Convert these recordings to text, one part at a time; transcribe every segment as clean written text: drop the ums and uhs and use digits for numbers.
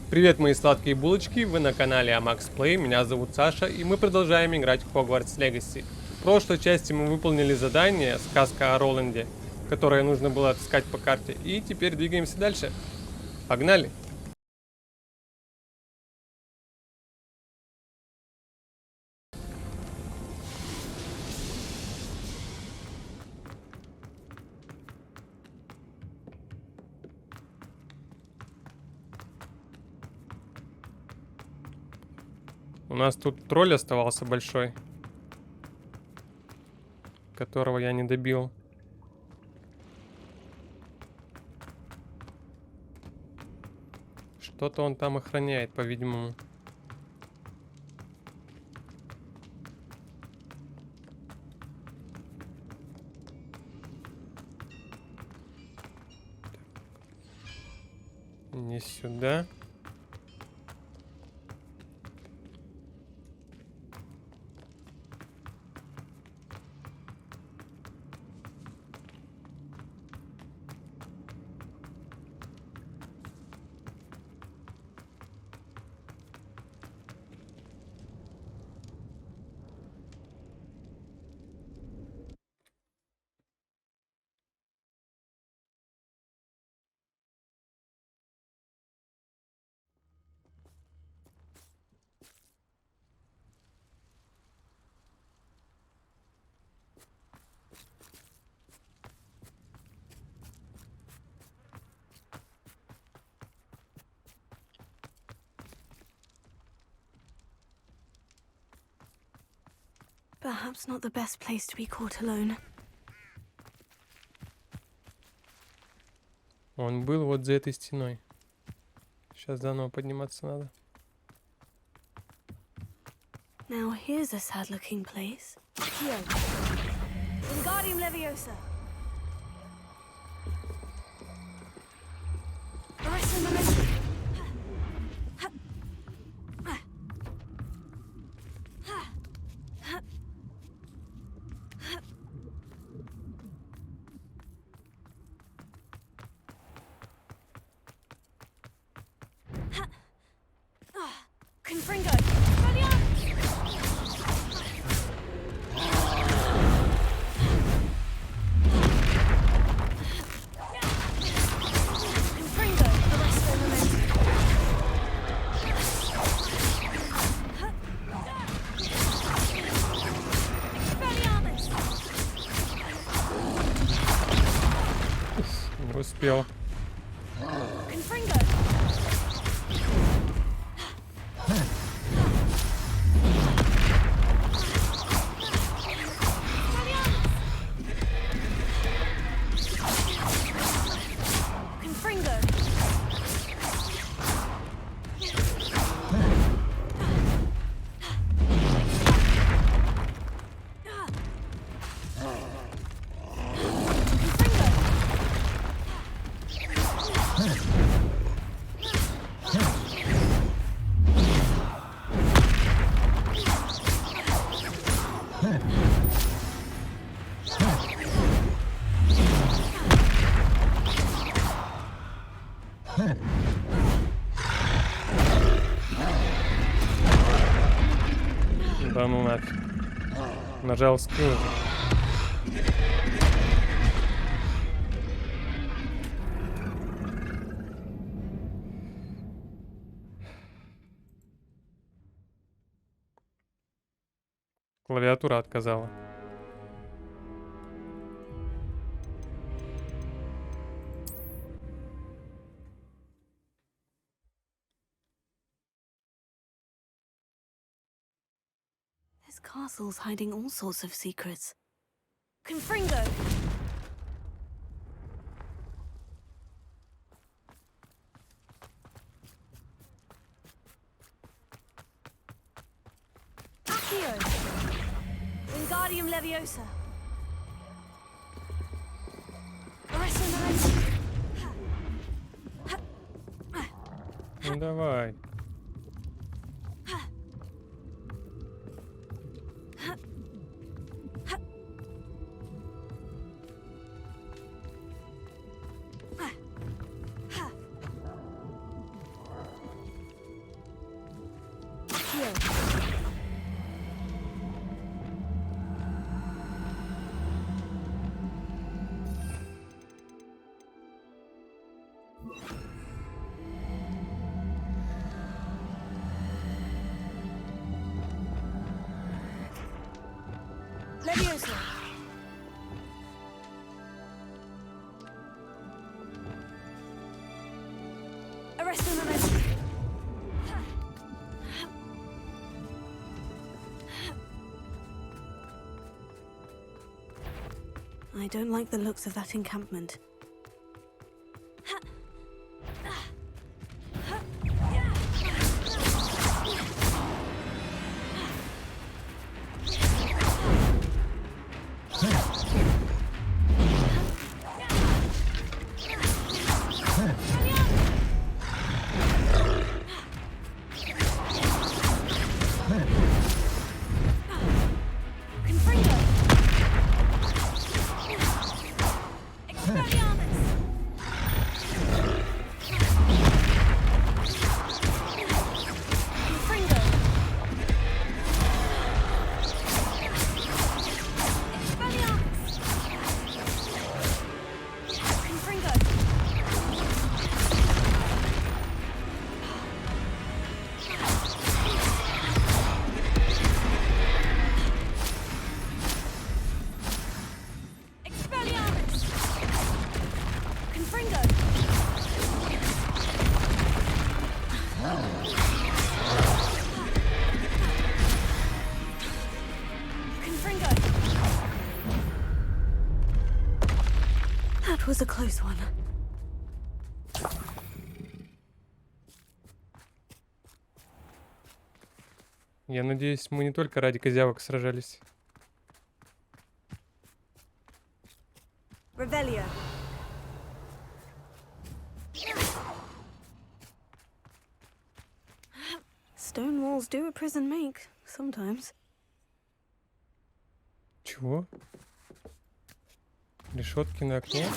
Привет, мои сладкие булочки, вы на канале Amax Play, меня зовут Саша, и мы продолжаем играть в Hogwarts Legacy. В прошлой части мы выполнили задание «Сказка о Роланде», которое нужно было отыскать по карте, и теперь двигаемся дальше. Погнали! У нас тут тролль оставался большой, которого я не добил. Что-то он там охраняет, по-видимому. Не сюда. Perhaps not the best place to be caught alone. Он был вот за этой стеной. Сейчас заново подниматься надо. Now here's a sad-looking place. Here. Wingardium Leviosa. Arresting momentum. Confringo. Не успел. Да ну нафиг. Нажал скилл. Клавиатура отказала. This castle's hiding all sorts of secrets. Confringo! Accio! Wingardium Leviosa! Arresting momentum! Ну давай. Leviosa. Arresto momentum. I don't like the looks of that encampment. That was a close one. Я надеюсь, мы не только ради козявок сражались. Revelio. Stone walls do a prison make, sometimes. Чего? Решетки на окне?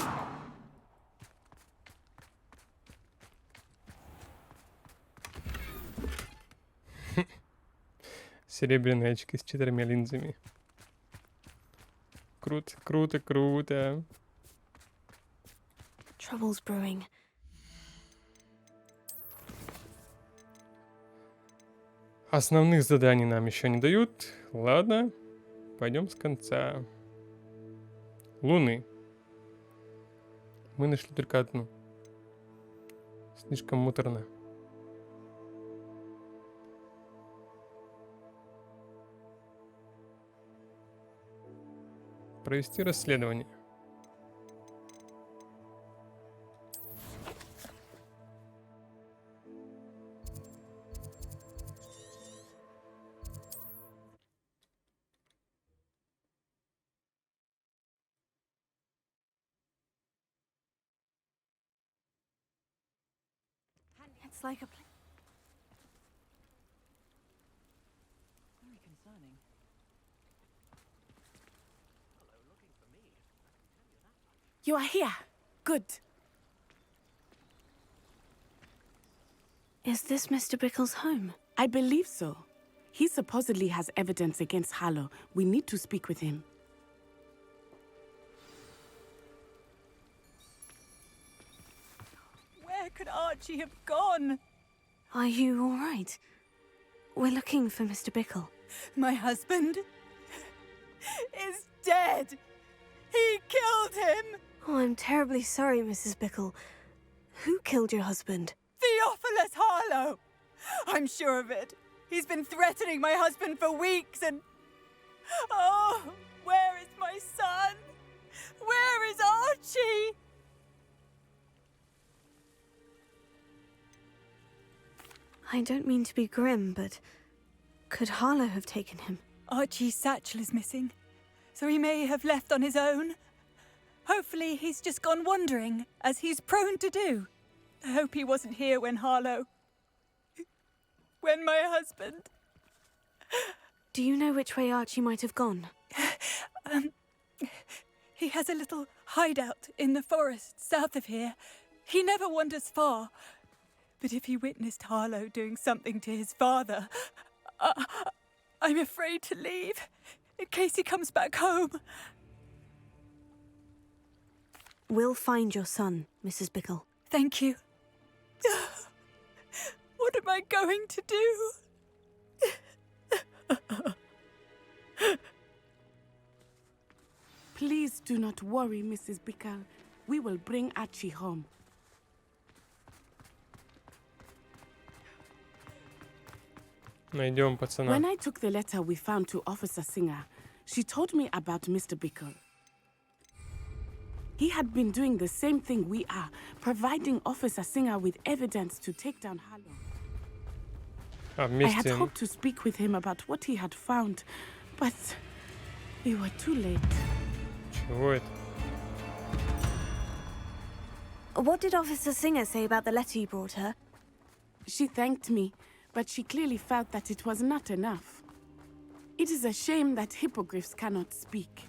Серебряные очки с 4 линзами. Круто, круто, круто. Trouble's brewing. Основных заданий нам еще не дают. Ладно, пойдем с конца. Луны. Мы нашли только одну. Слишком муторно. Провести расследование. It's like a Very concerning. You are here. Good. Is this Mr. Bickle's home? I believe so. He supposedly has evidence against Harlow. We need to speak with him. Where could Archie have gone? Are you all right? We're looking for Mr. Bickle. My husband is dead. He killed him. Oh, I'm terribly sorry, Mrs. Bickle. Who killed your husband? Theophilus Harlow. I'm sure of it. He's been threatening my husband for weeks and... Oh, where is my son? Where is Archie? I don't mean to be grim, but could Harlow have taken him? Archie's satchel is missing, so he may have left on his own. Hopefully he's just gone wandering, as he's prone to do. I hope he wasn't here when Harlow... when my husband... Do you know which way Archie might have gone? He has a little hideout in the forest south of here. He never wanders far. But if he witnessed Harlow doing something to his father, I'm afraid to leave, in case he comes back home. We'll find your son, Mrs. Bickle. Thank you. What am I going to do? Please do not worry, Mrs. Bickle. We will bring Archie home. Найдем пацана. When I took the letter we found to Officer Singer, she told me about Mr. Bickle. He had been doing the same thing we are, providing Officer Singer with evidence to take down Harlow. А I had вместе... hoped to speak with him about what he had found, but we were too late. Чего это? What did Officer Singer say about the letter you brought her? She thanked me, but she clearly felt that it was not enough. It is a shame that hippogriffs cannot speak.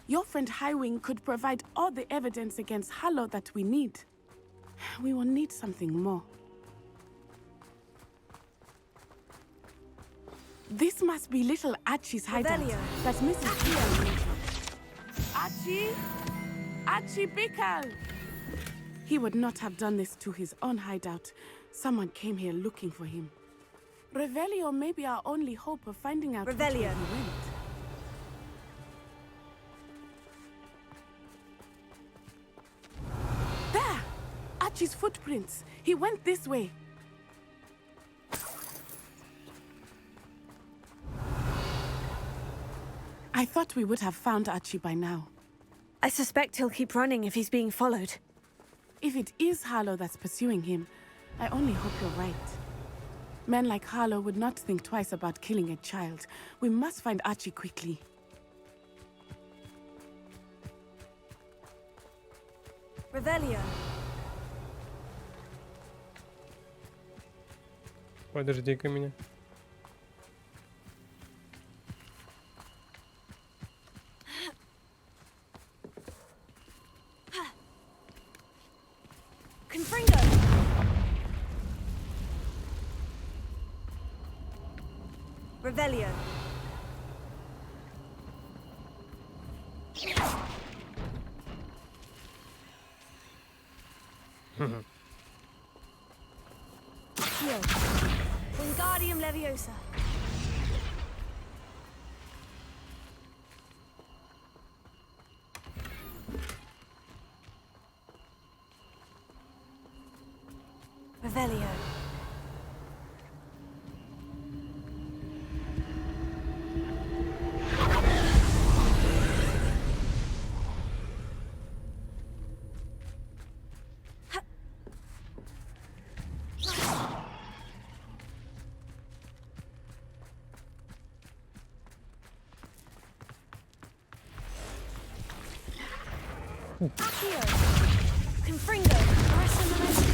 Your friend Highwing could provide all the evidence against Harlow that we need. We will need something more. This must be little Archie's hideout Revelio. that Mrs. Bickle mentioned. Archie? Archie Bickle! He would not have done this to his own hideout. Someone came here looking for him. Revelio may be our only hope of finding out which way he Revelio. went. There! Archie's footprints. He went this way. I thought we would have found Archie by now. I suspect he'll keep running if he's being followed. If it is Harlow that's pursuing him, I only hope you're right. Men like Harlow would not think twice about killing a child. We must find Archie quickly. Revelio. Подожди-ка меня. Confringo. Revelio. Accio. Wingardium Leviosa. Revelio. Accio. Confringo. Rationalist.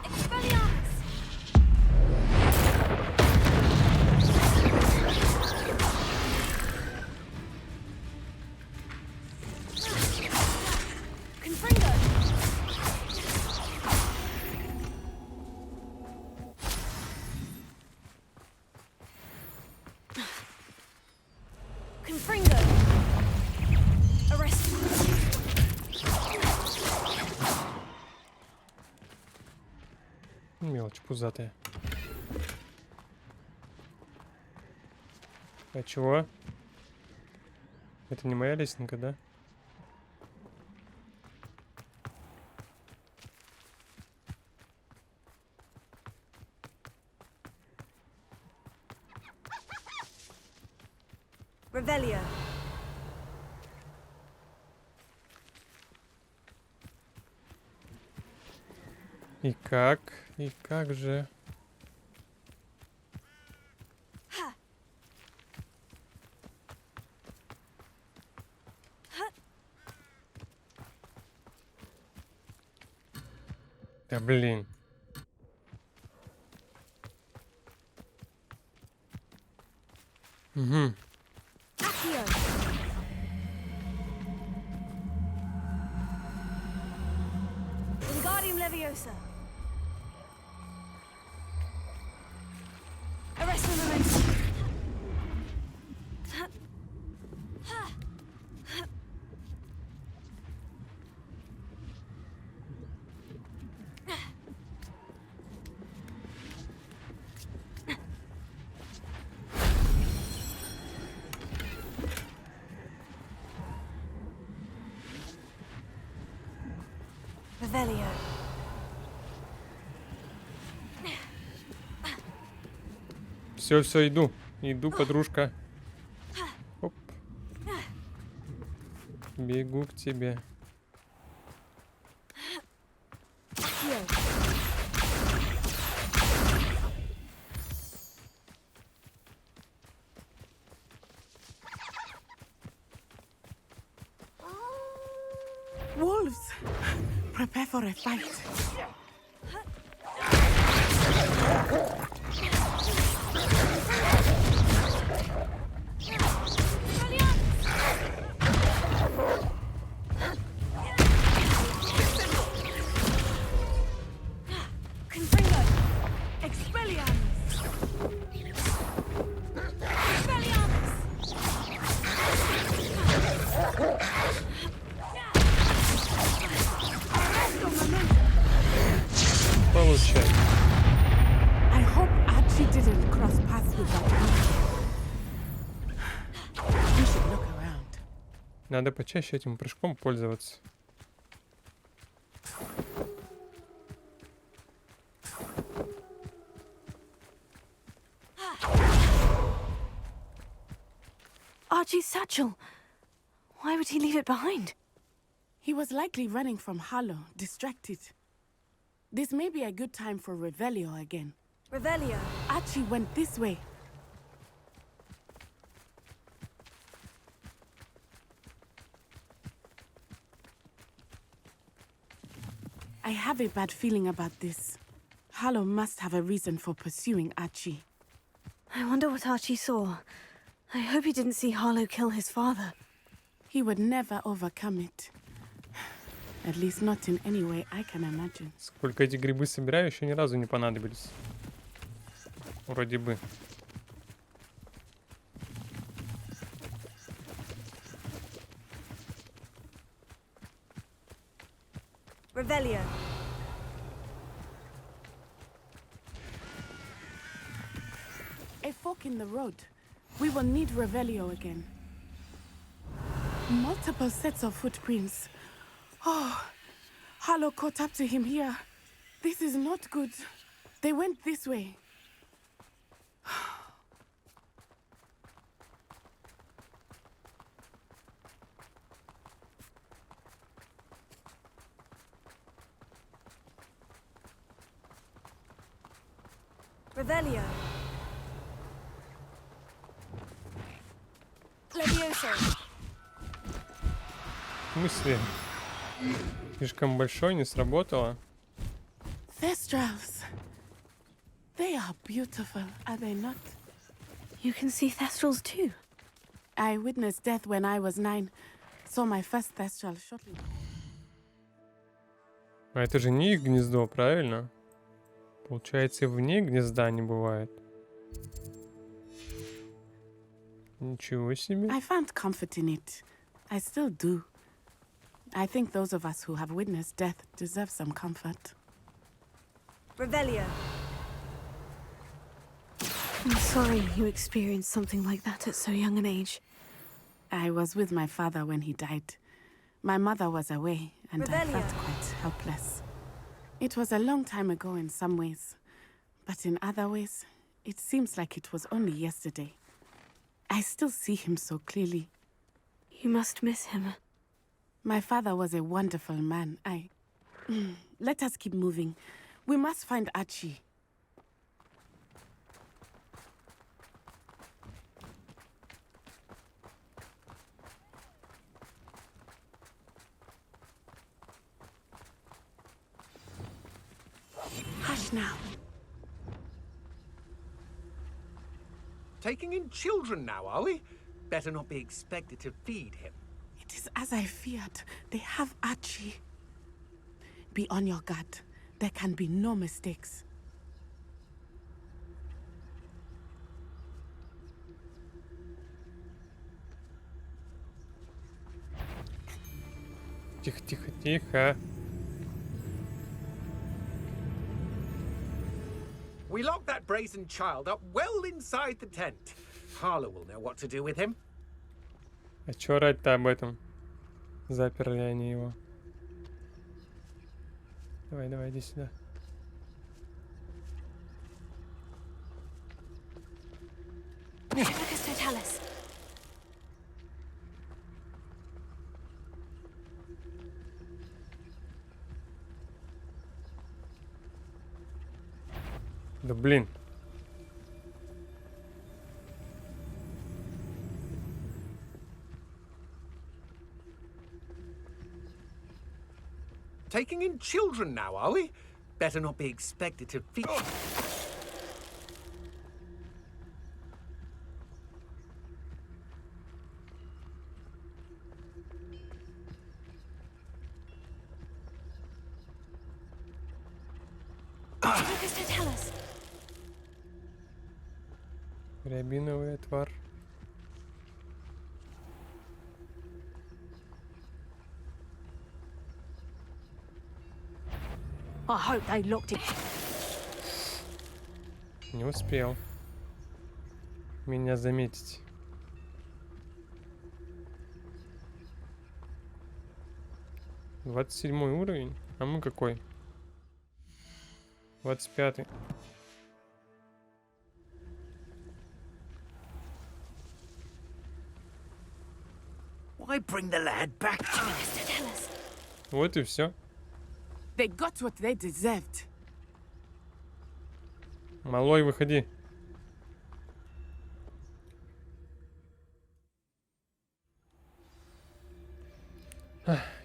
Expelliarmus. Confringo. Confringo. Arrest. Мелочь пузатая. А чего? Это не моя лесенка, да? Revelio. И как? И как же? Да блин. Угу. Accio. Wingardium Leviosa. Revelio. Все, иду. Иду, подружка. Оп. Бегу к тебе. Wolves! Prepare for a fight. Получай. I hope Archie didn't cross paths with that creature. We should look around. Надо почаще этим прыжком пользоваться. Archie's satchel. Why would he leave it behind? He was likely running from Harlow, distracted. This may be a good time for Revelio again. Revelio. Archie went this way. I have a bad feeling about this. Harlow must have a reason for pursuing Archie. I wonder what Archie saw. I hope he didn't see Harlow kill his father. He would never overcome it. At least not in any way I can imagine. Сколько эти грибы собираю, еще ни разу не понадобились. Вроде бы. Revelio. A fork in the road. We will need Revelio again. Multiple sets of footprints. Oh, Harlow caught up to him here. This is not good. They went this way. Revelio. Levioso. В смысле? Слишком большой, не сработало. Thestrals. They are beautiful, are they not? You can see Thestrals too. I witnessed death when I was 9. Saw my first Thestral shortly. А это же не их гнездо, правильно? Получается, и вне гнезда не бывает. Ничего себе. I found comfort in it. I still do. I think those of us who have witnessed death deserve some comfort. Revelio. I'm sorry you experienced something like that at so young an age. I was with my father when he died. My mother was away, and I felt Revelio. quite helpless. It was a long time ago in some ways, but in other ways, it seems like it was only yesterday. I still see him so clearly. You must miss him. My father was a wonderful man. Let us keep moving. We must find Archie. Hush now. Taking in children now, are we? Better not be expected to feed him. It is as I feared. They have Archie. Be on your guard. There can be no mistakes. Тихо, тихо, тихо. We locked that brazen child up well inside the tent. Harlow will know what to do with him. А чё орать-то об этом? Заперли они его. Давай, давай, иди сюда. Hibicus totalis. Да блин. Taking in children now, are we? Better not be expected to feed. Hibicus totalis. Рябиновый отвар. I hope they locked it. Не успел меня заметить. «27 уровень? А мы какой? 25-й. Why bring the lad back? Hibicus totalis. Вот и все. They got what they deserved. Малой, выходи.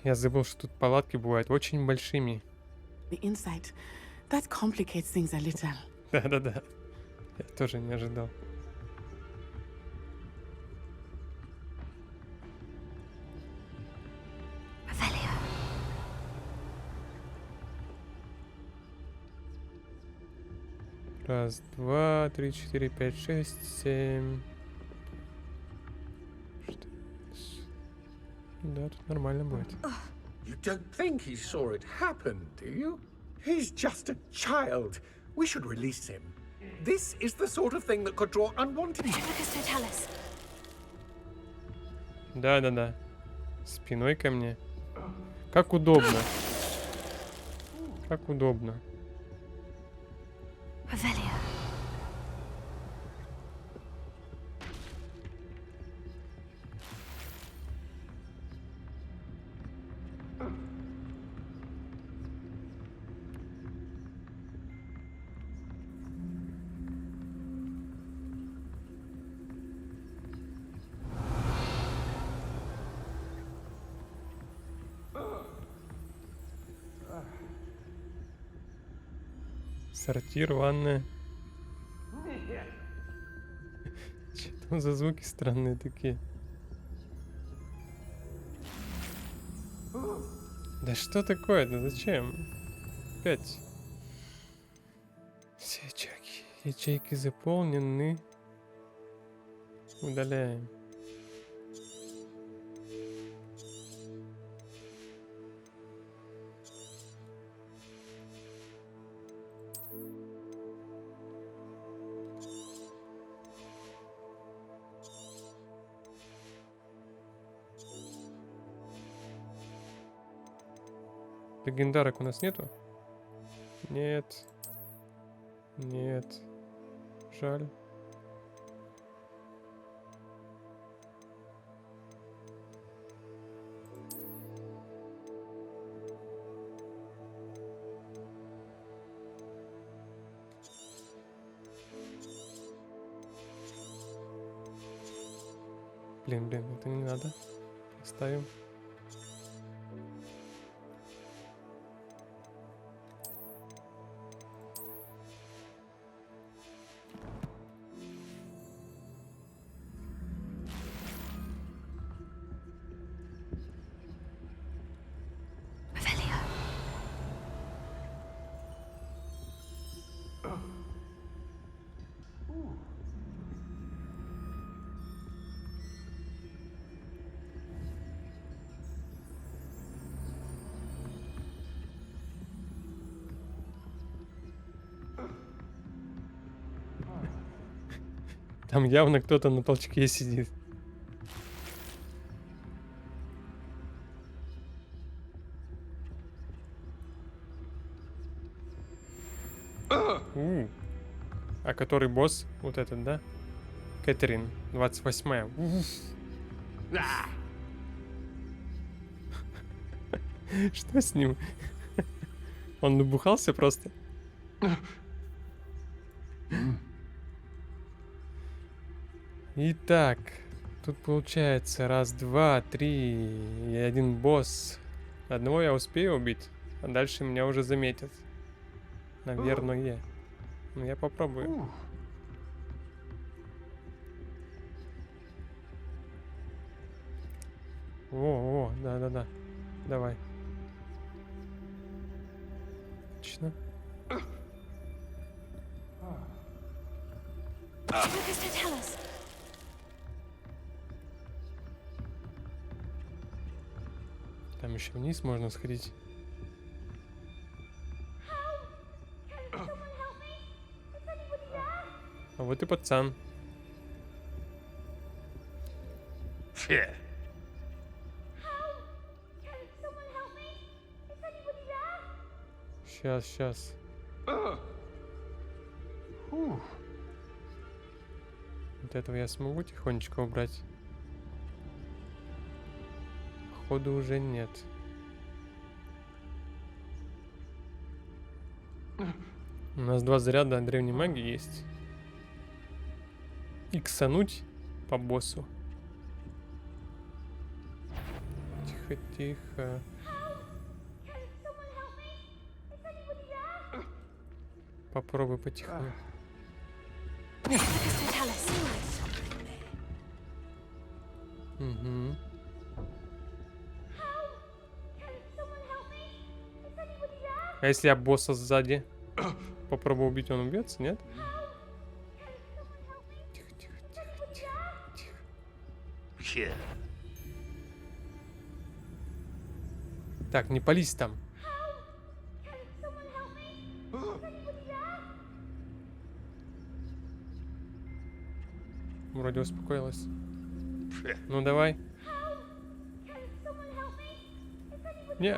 Я забыл, что тут палатки бывают очень большими. The inside. That complicates things a little. Да-да-да. Я тоже не ожидал. Revelio. Раз, два, три, четыре, пять, шесть, семь. Да, тут нормально будет. You don't think he saw it happen, do you? He's just a child. We should release him. This is the sort of thing that could draw unwanted. Hibicus totalis. Да-да-да. Спиной ко мне. Как удобно. Как удобно. Revelio. Сортир, ванная. Что там за звуки странные такие? Да что такое-то? Зачем? Опять. Все ячейки заполнены. Удаляем. Легендарок у нас нету? Нет. Нет. Жаль. Блин, это не надо. Оставим. Revelio. Там явно кто-то на толчке сидит. А который босс? Вот этот, да? Кэтрин, 28-я. Что с ним? Он набухался просто? Итак, тут получается раз, два, три и один босс. Одного я успею убить, а дальше меня уже заметят. Наверное. Ну, я попробую. О, да. Давай. Отлично. Там еще вниз можно сходить. А вот и пацан. Сейчас. Вот этого я смогу тихонечко убрать. Походу уже нет. У нас 2 заряда древней магии есть. Иксануть по боссу. Тихо. Попробуй потихоньку. Угу. А если я босса сзади попробую убить, он убьется, нет? Тихо. Так, не пались там. Вроде успокоилась. Ну давай. Не,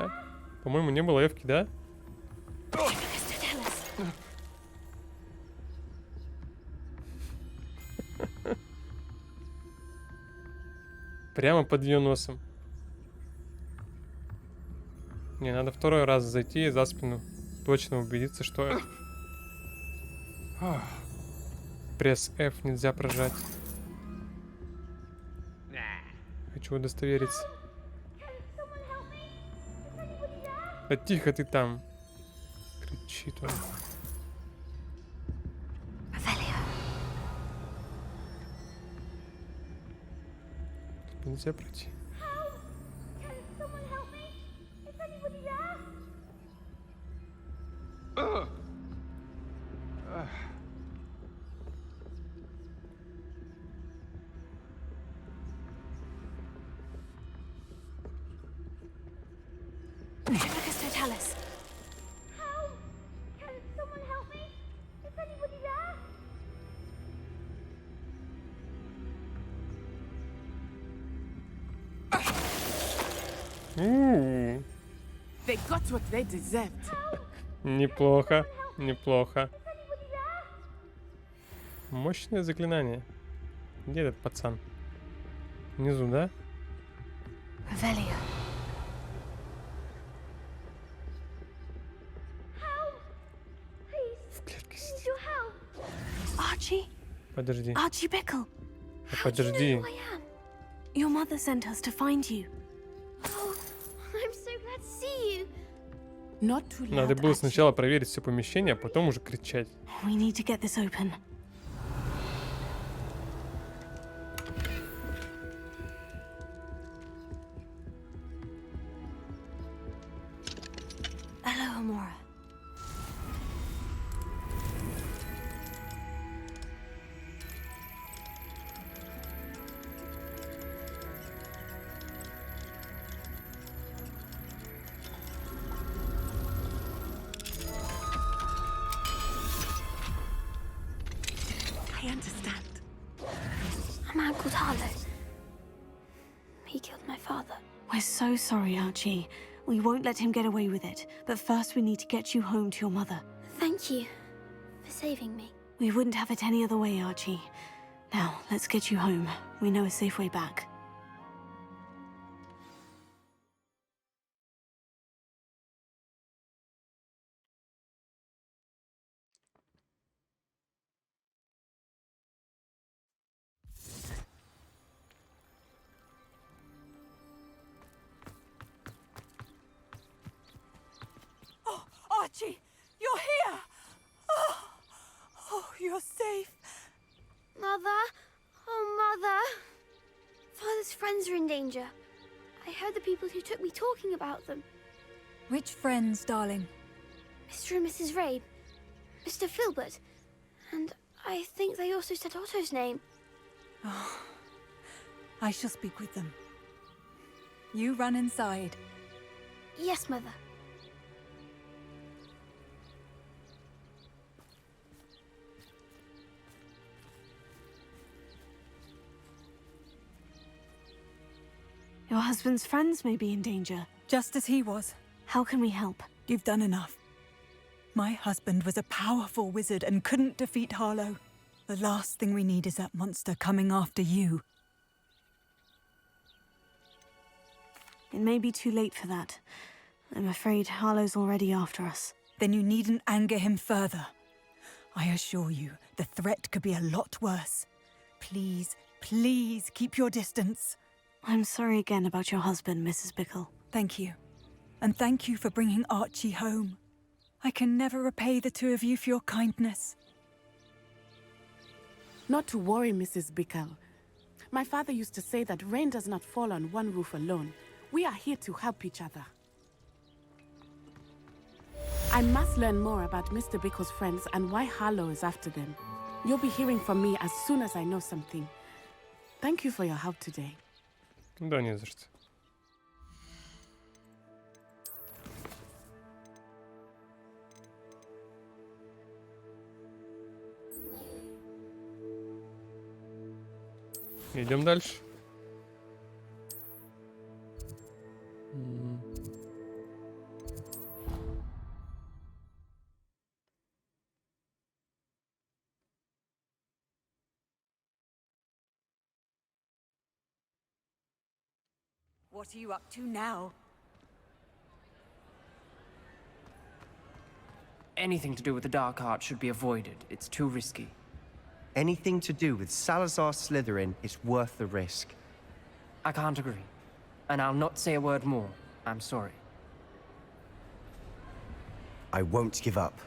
по-моему, не было эвки, да? Прямо под ее носом. Не, надо 2-й раз зайти за спину. Точно убедиться, что... Пресс F нельзя прожать. Хочу удостовериться. Да тихо ты там. Кричит он. Тут нельзя пройти. They got what they deserved. Неплохо. Мощное заклинание. Где этот пацан? Внизу, да? В клетке сидит. Archie? Подожди. Archie Bickle. Подожди. Your mother sent us to find you. Oh, I'm so glad to see you. Not too loud. Надо было Archie. сначала проверить все помещение, а потом уже кричать. We need to get this open. Hello, Amora. I understand. Harlow. He killed my father. We're so sorry, Archie. We won't let him get away with it. But first we need to get you home to your mother. Thank you for saving me. We wouldn't have it any other way, Archie. Now, let's get you home. We know a safe way back. Oh, Archie, you're here! Oh, you're safe. Mother? Oh, Mother. Father's friends are in danger. I heard the people who took me talking about them. Which friends, darling? Mr. and Mrs. Rabe, Mr. Filbert, and I think they also said Otto's name. Oh, I shall speak with them. You run inside. Yes, Mother. Your husband's friends may be in danger. Just as he was. How can we help? You've done enough. My husband was a powerful wizard and couldn't defeat Harlow. The last thing we need is that monster coming after you. It may be too late for that. I'm afraid Harlow's already after us. Then you needn't anger him further. I assure you, the threat could be a lot worse. Please, please keep your distance. I'm sorry again about your husband, Mrs. Bickle. Thank you. And thank you for bringing Archie home. I can never repay the two of you for your kindness. Not to worry, Mrs. Bickle. My father used to say that rain does not fall on one roof alone. We are here to help each other. I must learn more about Mr. Bickle's friends and why Harlow is after them. You'll be hearing from me as soon as I know something. Thank you for your help today. Да не за что. Идем дальше. What are you up to now? Anything to do with the dark art should be avoided. It's too risky. Anything to do with Salazar Slytherin is worth the risk. I can't agree. And I'll not say a word more. I'm sorry. I won't give up.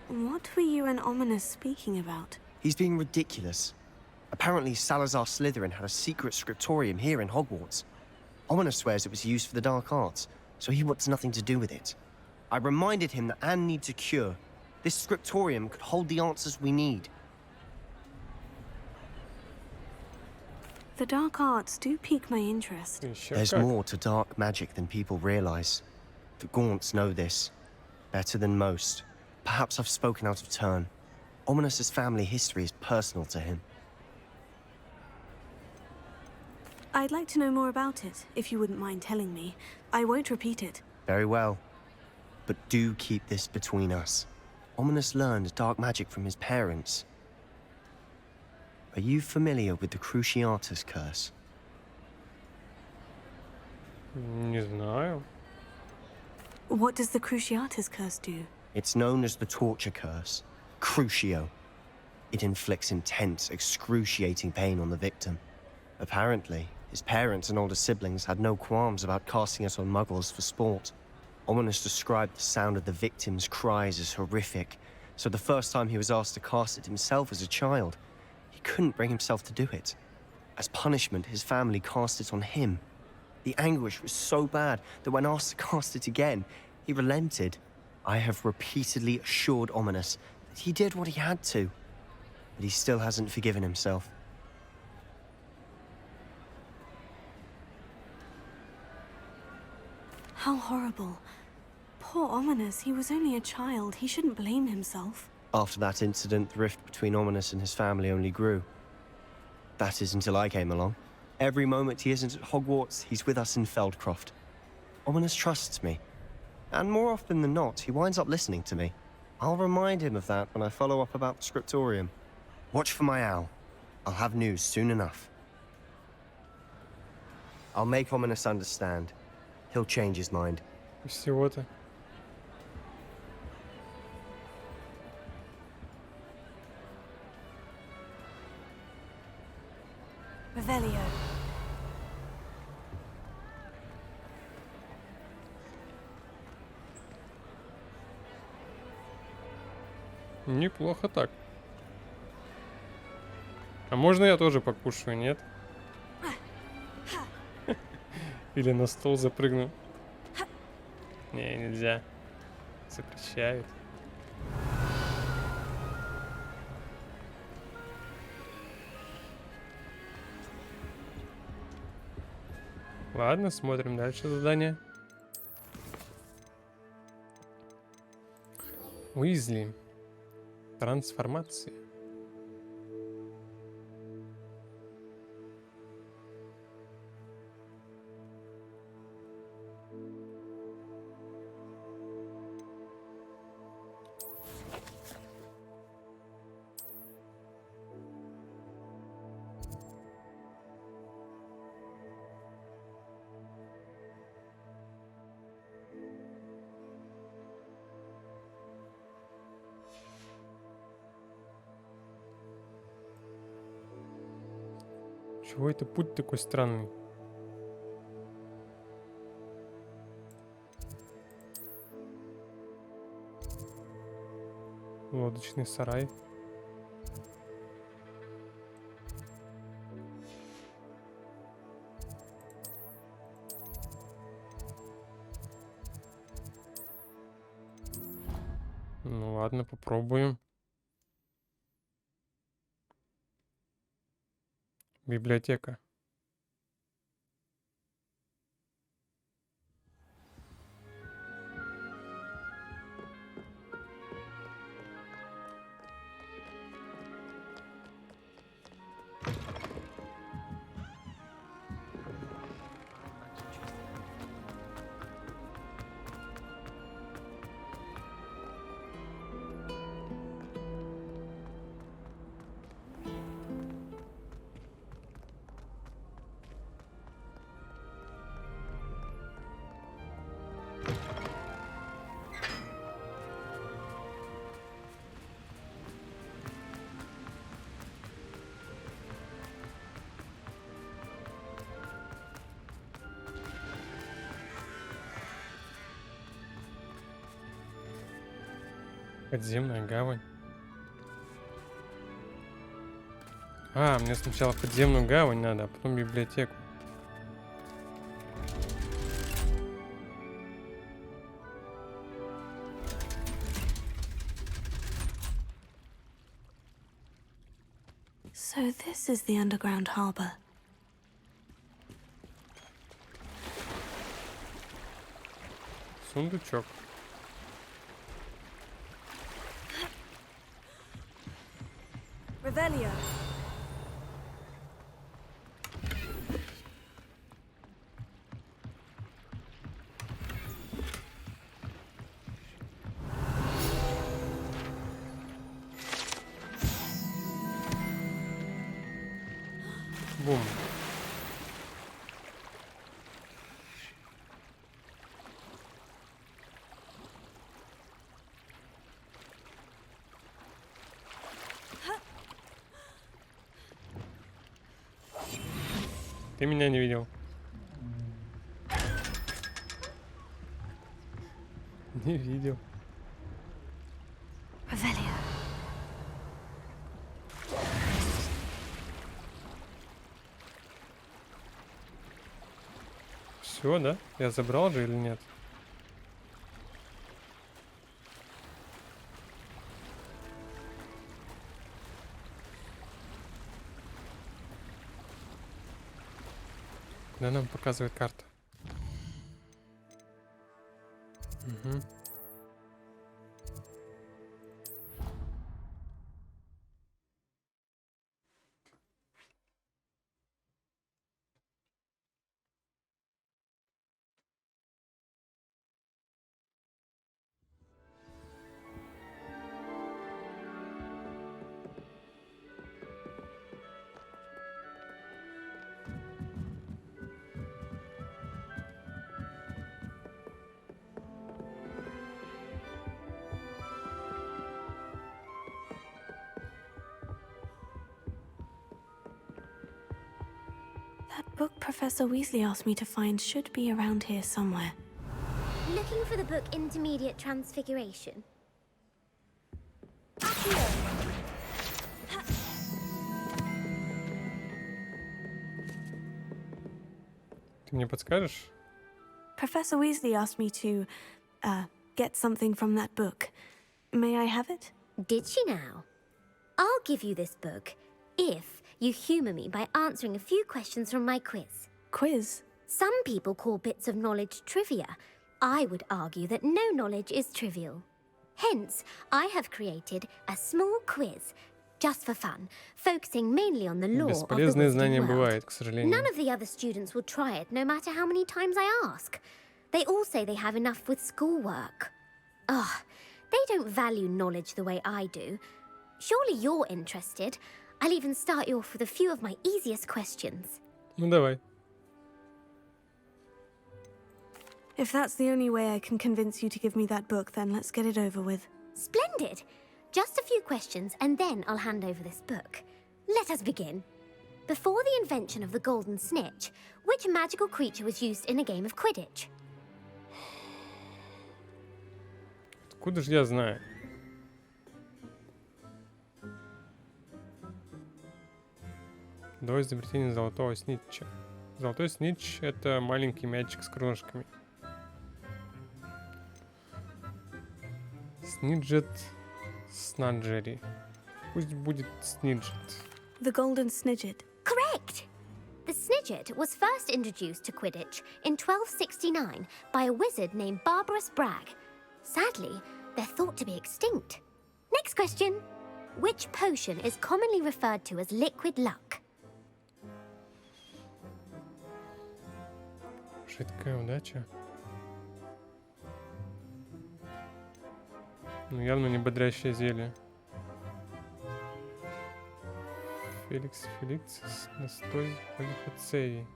What were you and Ominous speaking about? He's being ridiculous. Apparently Salazar Slytherin had a secret scriptorium here in Hogwarts. Ominous swears it was used for the dark arts, so he wants nothing to do with it. I reminded him that Anne needs a cure. This scriptorium could hold the answers we need. The dark arts do pique my interest. Еще There's как. more to dark magic than people realize. The Gaunts know this. Better than most. Perhaps I've spoken out of turn. Ominous's family history is personal to him. I'd like to know more about it, if you wouldn't mind telling me. I won't repeat it. Very well. But do keep this between us. Ominous learned dark magic from his parents. Are you familiar with the Cruciatus curse? Не знаю. What does the Cruciatus curse do? It's known as the torture curse. Crucio. It inflicts intense, excruciating pain on the victim. Apparently, his parents and older siblings had no qualms about casting it on muggles for sport. Ominous described the sound of the victim's cries as horrific, so the first time he was asked to cast it himself as a child, he couldn't bring himself to do it. As punishment, his family cast it on him. The anguish was so bad that when asked to cast it again, he relented. I have repeatedly assured Ominous that he did what he had to, but he still hasn't forgiven himself. How horrible. Poor Ominous, he was only a child. He shouldn't blame himself. After that incident, the rift between Ominous and his family only grew. That is until I came along. Every moment he isn't at Hogwarts, he's with us in Feldcroft. Ominous trusts me. And more often than not, he winds up listening to me. I'll remind him of that when I follow up about the scriptorium. Watch for my owl. I'll have news soon enough. I'll make Ominous understand. He'll change his mind. Всего-то. Revelio. Неплохо так. А можно я тоже покушаю, нет? Или на стол запрыгну? Не, нельзя. Запрещают. Ладно, смотрим дальше задание. Уизли. Трансформация. Чего это путь такой странный? Лодочный сарай. Ну ладно, попробуем. Библиотека. Подземная гавань. А, мне сначала подземную гавань надо, а потом библиотеку. So this is the underground harbor. Сундучок. Revelio. Бум. Ты меня не видел. Не видел. Revelio. Все, да? Я забрал же или нет? Да, нам показывает карта. Угу. book Professor Weasley asked me to find should be around here somewhere. Looking for the book Intermediate Transfiguration. Ты мне подскажешь? Professor Weasley asked me to, get something from that book. May I have it? Did she now? I'll give you this book if you humour me by answering a few questions from my quiz. Quiz? Some people call bits of knowledge trivia. I would argue that no knowledge is trivial. Hence, I have created a small quiz, just for fun, focusing mainly on the lore of the Бесполезные знания Wizarding world. бывает, к сожалению. None of the other students will try it, no matter how many times I ask. They all say they have enough with schoolwork. Ugh, they don't value knowledge the way I do. Surely you're interested. I'll even start you off with a few of my easiest questions. Ну давай. If that's the only way I can convince you to give me that book, then let's get it over with. Splendid! Just a few questions and then I'll hand over this book. Let us begin. Before the invention of the golden snitch, which magical creature was used in a game of Quidditch? Откуда же я знаю? До изобретения золотого снитча. Золотой снитч — это маленький мячик с кружками. Сниджет Снаджери. Пусть будет Сниджет. The Golden Snidget. Correct! The Snidget was first introduced to Quidditch in 1269 by a wizard named Barbarous Bragg. Sadly, they're thought to be extinct. Next question. Which potion is commonly referred to as liquid luck? Жидкая удача. Ну, явно не бодрящее зелье. Феликсис, настой полифацеи.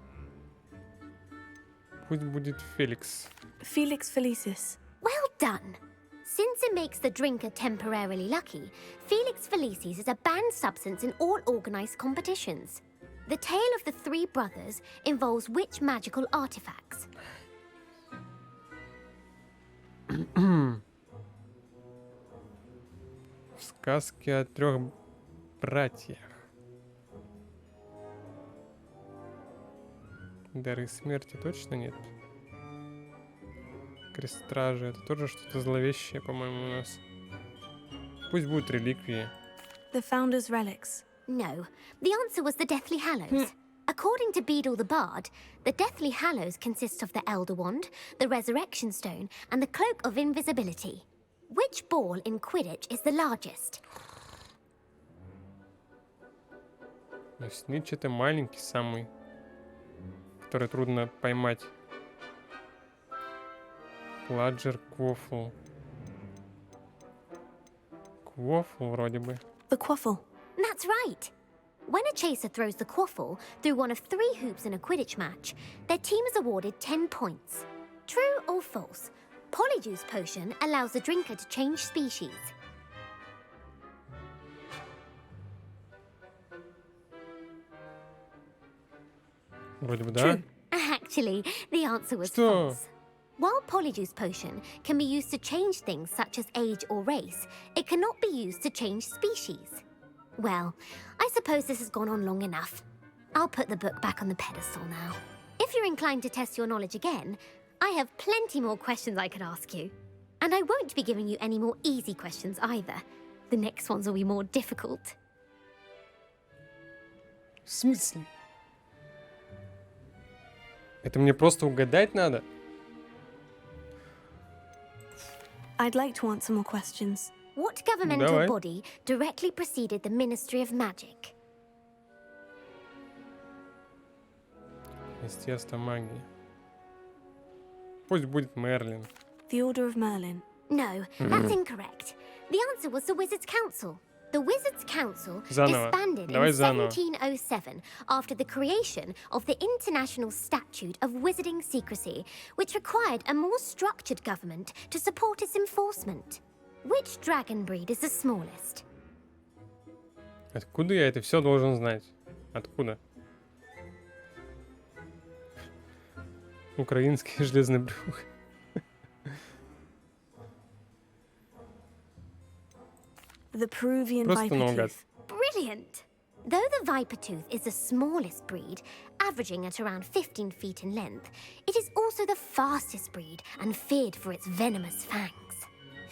Пусть будет Феликс. Felix Felicis. Well done! Since it makes the drinker temporarily lucky, Felix Felicis is a banned substance in all organised competitions. The tale of the three brothers involves which magical artifacts? В сказке о трех братьях. Дары смерти точно нет. Крест стражи — это тоже что-то зловещее, по-моему, у нас. Пусть будут реликвии. The Founder's Relics. No, the answer was the Deathly Hallows. According to Beadle the Bard, the Deathly Hallows consist of the Elder Wand, the Resurrection Stone, and the Cloak of Invisibility. Which ball in Quidditch is the largest? Снитч — это маленький самый, который трудно поймать. Кладжер, Квофл. Квофл вроде бы. The Quaffle. That's right. When a chaser throws the quaffle through one of 3 hoops in a Quidditch match, their team is awarded 10 points. True or false? Polyjuice potion allows the drinker to change species. Вроде бы да. Actually, the answer was Что? false. While Polyjuice potion can be used to change things such as age or race, it cannot be used to change species. Well, I suppose this has gone on long enough. I'll put the book back on the pedestal now. If you're inclined to test your knowledge again, I have plenty more questions I could ask you. And I won't be giving you any more easy questions either. The next ones will be more difficult. В смысле? Это мне просто угадать надо? I'd like to answer more questions. What governmental Давай. body directly preceded the Ministry of Magic? Министерство магии. Пусть будет Мерлин. The Order of Merlin. No, that's incorrect. The answer was the Wizards' Council. The Wizards' Council Заново. disbanded Давай in заново. 1707 after the creation of the International Statute of Wizarding Secrecy, which required a more structured government to support its enforcement. Which dragon breed is the smallest? Откуда я это все должен знать? Откуда? Украинский железный брюх. The Peruvian Просто viper наугад. tooth. Brilliant! Though the viper tooth is the smallest breed, averaging at around 15 feet in length, it is also the fastest breed and feared for its venomous fangs.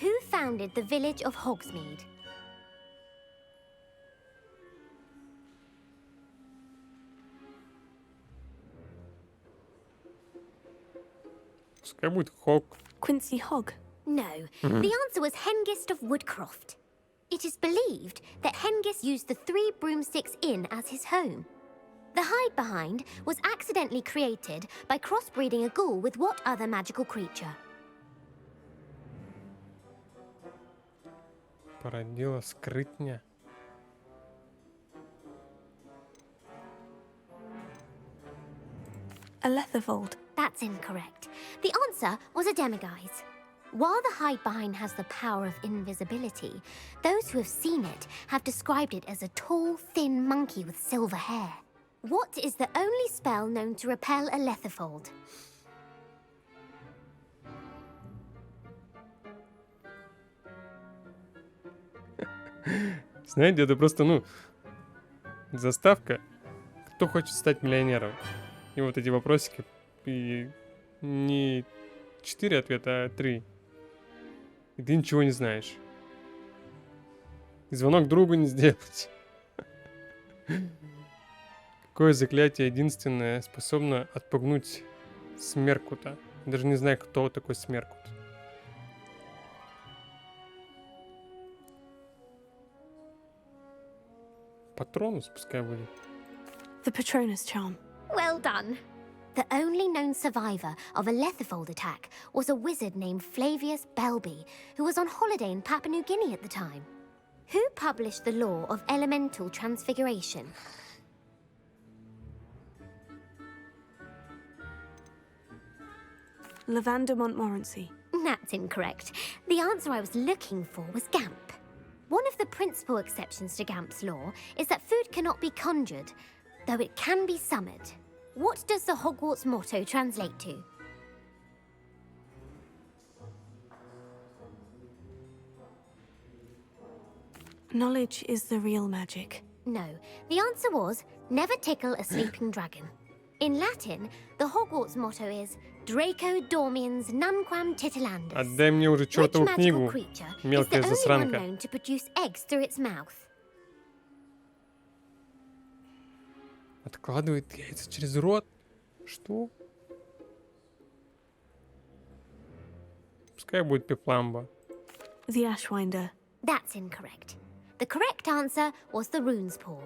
Who founded the village of Hogsmeade? Пускай будет Хог. Quincy Hogg. No, the answer was Hengist of Woodcroft. It is believed that Hengist used the 3 broomsticks inn as his home. The hide-behind was accidentally created by crossbreeding a ghoul with what other magical creature? Породила скрытня. A Letherfold. That's incorrect. The answer was a demiguise. While the hide-behind has the power of invisibility, those who have seen it have described it as a tall, thin monkey with silver hair. What is the only spell known to repel a Letherfold? Знаете, это просто, заставка. Кто хочет стать миллионером? И вот эти вопросики. И не 4 ответа, а 3. И ты ничего не знаешь. И звонок другу не сделать. Какое заклятие единственное способно отпугнуть Смеркута? Даже не знаю, кто такой Смеркут. Патронус пускай будет. The Patronus charm. Well done. The only known survivor of a Letherfold attack was a wizard named Flavius Belby, who was on holiday in Papua New Guinea at the time. Who published the law of elemental transfiguration? Lavanda Montmorency. That's incorrect. The answer I was looking for was Gamp. One of the principal exceptions to Gamp's law is that food cannot be conjured, though it can be summoned. What does the Hogwarts motto translate to? Knowledge is the real magic. No, the answer was never tickle a sleeping dragon. In Latin, the Hogwarts motto is Draco dormiens nunquam titilandus. Отдай мне уже Which чертову magical книгу, creature is мелкая the only one засранка. known to produce eggs through its mouth? Откладывает яйца через рот? Что? Пускай будет Пепламба. The Ashwinder. That's incorrect. The correct answer was the rune's paw.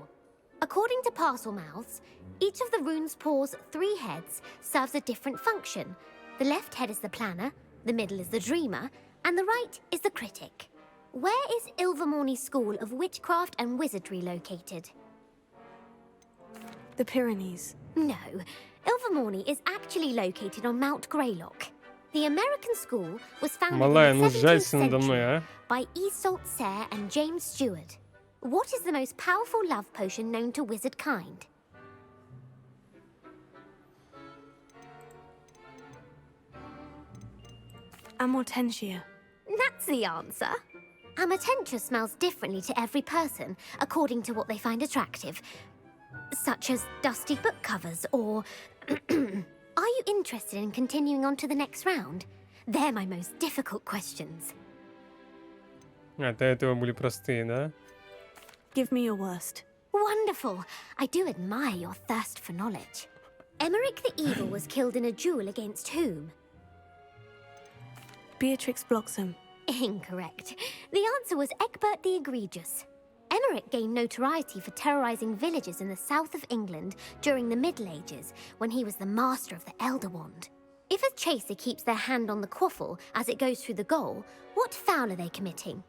According to Parselmouths, each of the rune's paw's 3 heads serves a different function. The left head is the planner, the middle is the dreamer, and the right is the critic. Where is Ilvermorny's School of Witchcraft and Wizardry located? The Pyrenees. No, Ilvermorny is actually located on Mount Greylock. The American school was founded Малая, in ну the 17th жалься надо мной, century а? by Iseult Sayre and James Stewart. What is the most powerful love potion known to wizard kind? Amortentia. That's the answer. Amortentia smells differently to every person, according to what they find attractive, such as dusty book covers or... Are you interested in continuing on to the next round? They're my most difficult questions. А, до этого были простые, да? Give me your worst. Wonderful. I do admire your thirst for knowledge. Emmerich the Evil was killed in a duel against whom? Beatrix Bloxham. Incorrect. The answer was Egbert the Egregious. Emmerich gained notoriety for terrorizing villages in the south of England during the Middle Ages, when he was the master of the Elder Wand. If a chaser keeps their hand on the quaffle as it goes through the goal, what foul are they committing?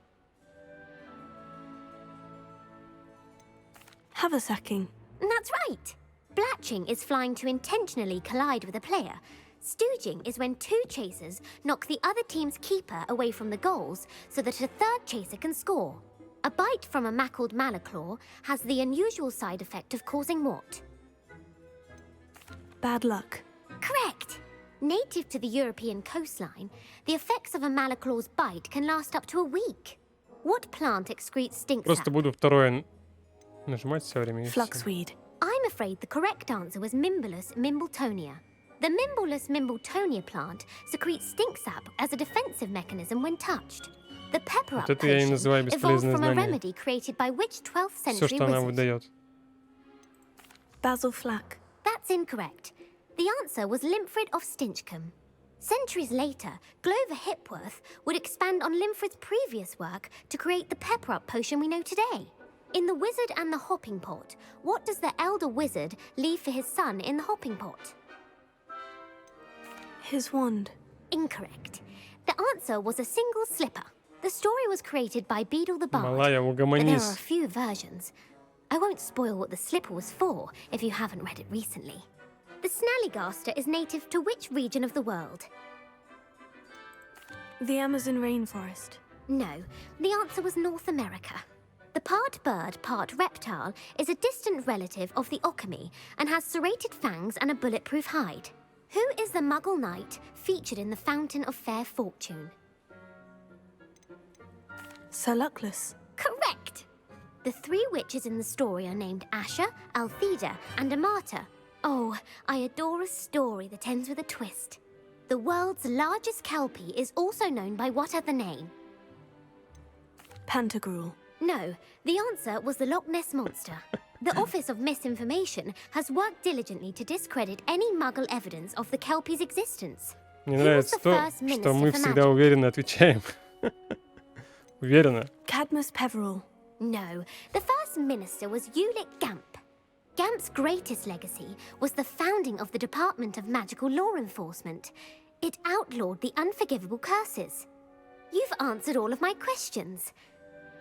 Haversacking. That's right. Blatching is flying to intentionally collide with a player. Stooging is when 2 chasers knock the other team's keeper away from the goals so that a third chaser can score. A bite from a mackled malaclaw has the unusual side effect of causing what? Bad luck. Correct. Native to the European coastline, the effects of a malaclaw's bite can last up to a week. What plant excretes stink Просто sap? буду второе нажимать все время. И всё. Fluxweed. I'm afraid the correct answer was Mimbulus mimbletonia. The Mimbulus mimbletonia plant secretes stink sap as a defensive mechanism when touched. The pepper up Вот это я и potion называю evolved бесполезное from a знание. remedy created by which 12th Все, century что она wizard? выдает. Basil flack. That's incorrect. The answer was Limfrid of Stinchcombe. Centuries later, Glover Hipworth would expand on Limfrid's previous work to create the pepper-up potion we know today. In The Wizard and the Hopping Pot, what does the elder wizard leave for his son in the hopping pot? His wand. Incorrect. The answer was a single slipper. The story was created by Beadle the Bard, Малая, but there are a угомонись. few versions. I won't spoil what the slipper was for if you haven't read it recently. The Snallygaster is native to which region of the world? The Amazon rainforest. No, the answer was North America. The part bird, part reptile is a distant relative of the Occamy and has serrated fangs and a bulletproof hide. Who is the Muggle knight featured in the Fountain of Fair Fortune? Sir Luckless. Correct! The three witches in the story are named Asha, Altheda, and Amata. Oh, I adore a story that ends with a twist. The world's largest kelpie is also known by what other name? Pantagruel. No, the answer was the Loch Ness Monster. The Office of Misinformation has worked diligently to discredit any Muggle evidence of the kelpie's existence. Мне Who was нравится the то, first что minister мы for всегда magic? уверенно отвечаем. Уверенно. Cadmus Peveril. No, the first minister was Ulick Gamp. Gamp's greatest legacy was the founding of the Department of Magical Law Enforcement. It outlawed the unforgivable curses. You've answered all of my questions.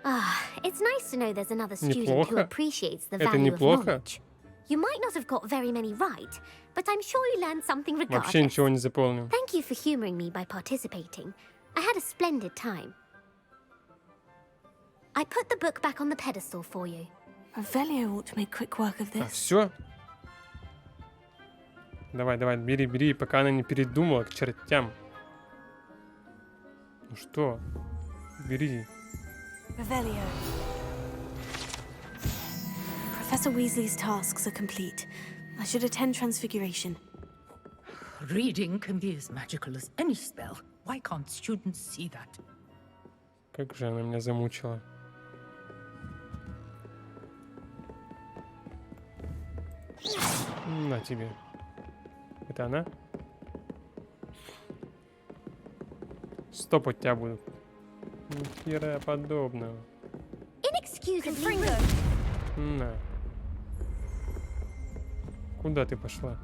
Ah, it's nice to know there's another student who Неплохо. appreciates the Это value of неплохо. knowledge. You might not have got very many right, but I'm sure you learned something regardless. Вообще ничего не заполнил. Thank you for humoring me by participating. I had a splendid time. I put the book back on the pedestal for you. Revelio ought to make quick work of А, this. все? Давай, давай, бери, бери, пока она не передумала к чертям. Ну что? Бери. Revelio. Professor Weasley's tasks are complete. I should attend Transfiguration. Reading can be as magical as any spell. Why can't students see that? Как же она меня замучила. На тебе. Это она? Стоп, от тебя будут. Ни хера подобного. Inexcusably На. Куда ты пошла?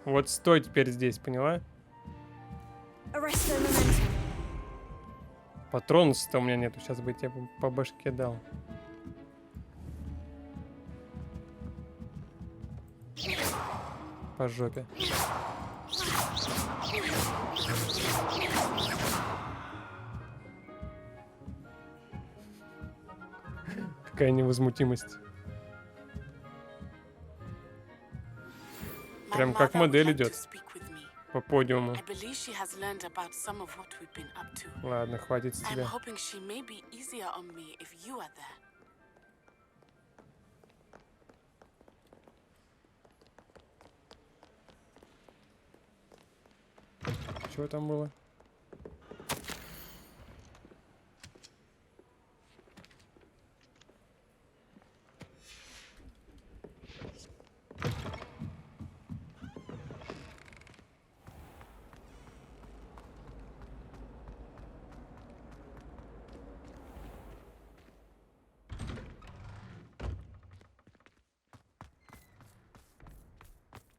Вот стой теперь здесь, поняла? Arresto Memento. Патронов-то у меня нету, сейчас бы я тебе по башке дал. По жопе. Какая невозмутимость. Прям как модель идет по подиуму. Ладно, хватит с тебя. Чего там было?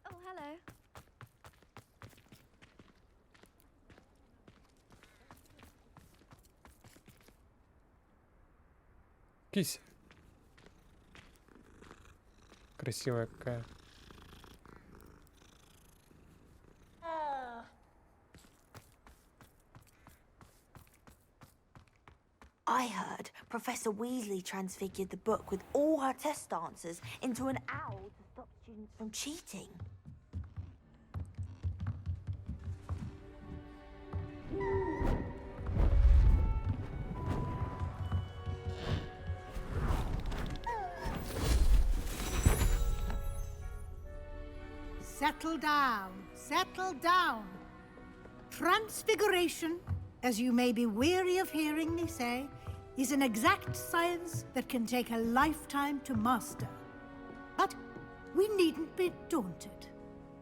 Oh, hello. Кися. Красивая какая. I heard Professor Weasley transfigured the book with all her test answers into an owl to stop students from cheating. Settle down, settle down. Transfiguration, as you may be weary of hearing me say, is an exact science that can take a lifetime to master. But we needn't be daunted.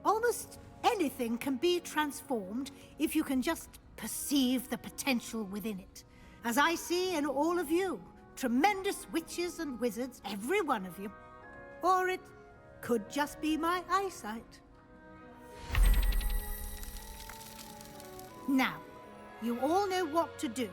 Almost anything can be transformed if you can just perceive the potential within it. As I see in all of you, tremendous witches and wizards, every one of you. Or it could just be my eyesight. Now, you all know what to do.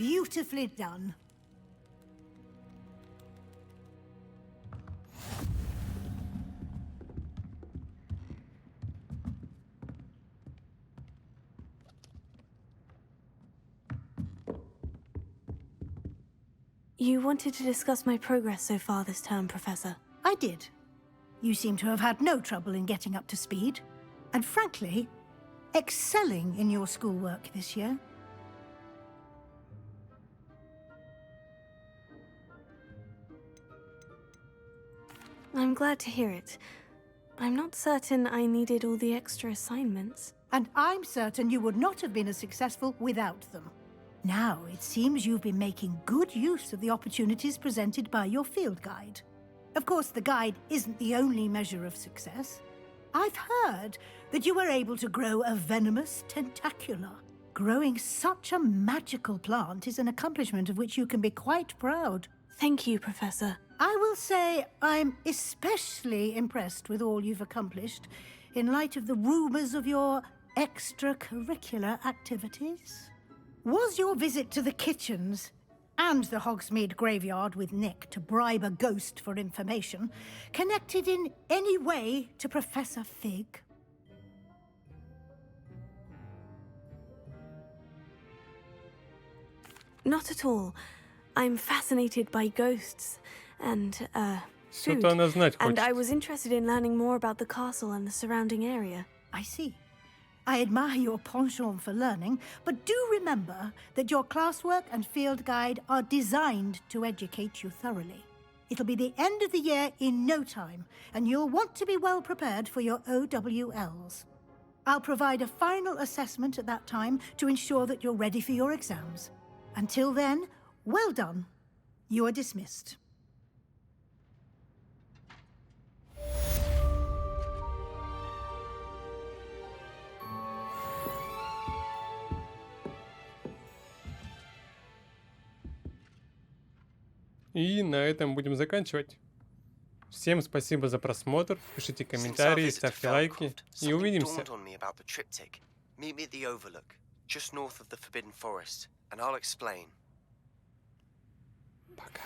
Beautifully done. You wanted to discuss my progress so far this term, Professor. I did. You seem to have had no trouble in getting up to speed. And frankly, excelling in your schoolwork this year. I'm glad to hear it. I'm not certain I needed all the extra assignments. And I'm certain you would not have been as successful without them. Now, it seems you've been making good use of the opportunities presented by your field guide. Of course, the guide isn't the only measure of success. I've heard that you were able to grow a venomous tentacula. Growing such a magical plant is an accomplishment of which you can be quite proud. Thank you, Professor. I will say I'm especially impressed with all you've accomplished in light of the rumors of your extracurricular activities. Was your visit to the kitchens and the Hogsmeade graveyard with Nick to bribe a ghost for information connected in any way to Professor Fig? Not at all. I'm fascinated by ghosts and, food. Что-то она знать And I хочет. was interested in learning more about the castle and the surrounding area. I see. I admire your penchant for learning, but do remember that your classwork and field guide are designed to educate you thoroughly. It'll be the end of the year in no time, and you'll want to be well prepared for your OWLs. I'll provide a final assessment at that time to ensure that you're ready for your exams. Until then, well done. You are dismissed. И на этом будем заканчивать. Всем спасибо за просмотр, пишите комментарии, ставьте лайки и увидимся. Meet me at the Overlook, just north of the Forbidden Forest, and I'll explain. Пока.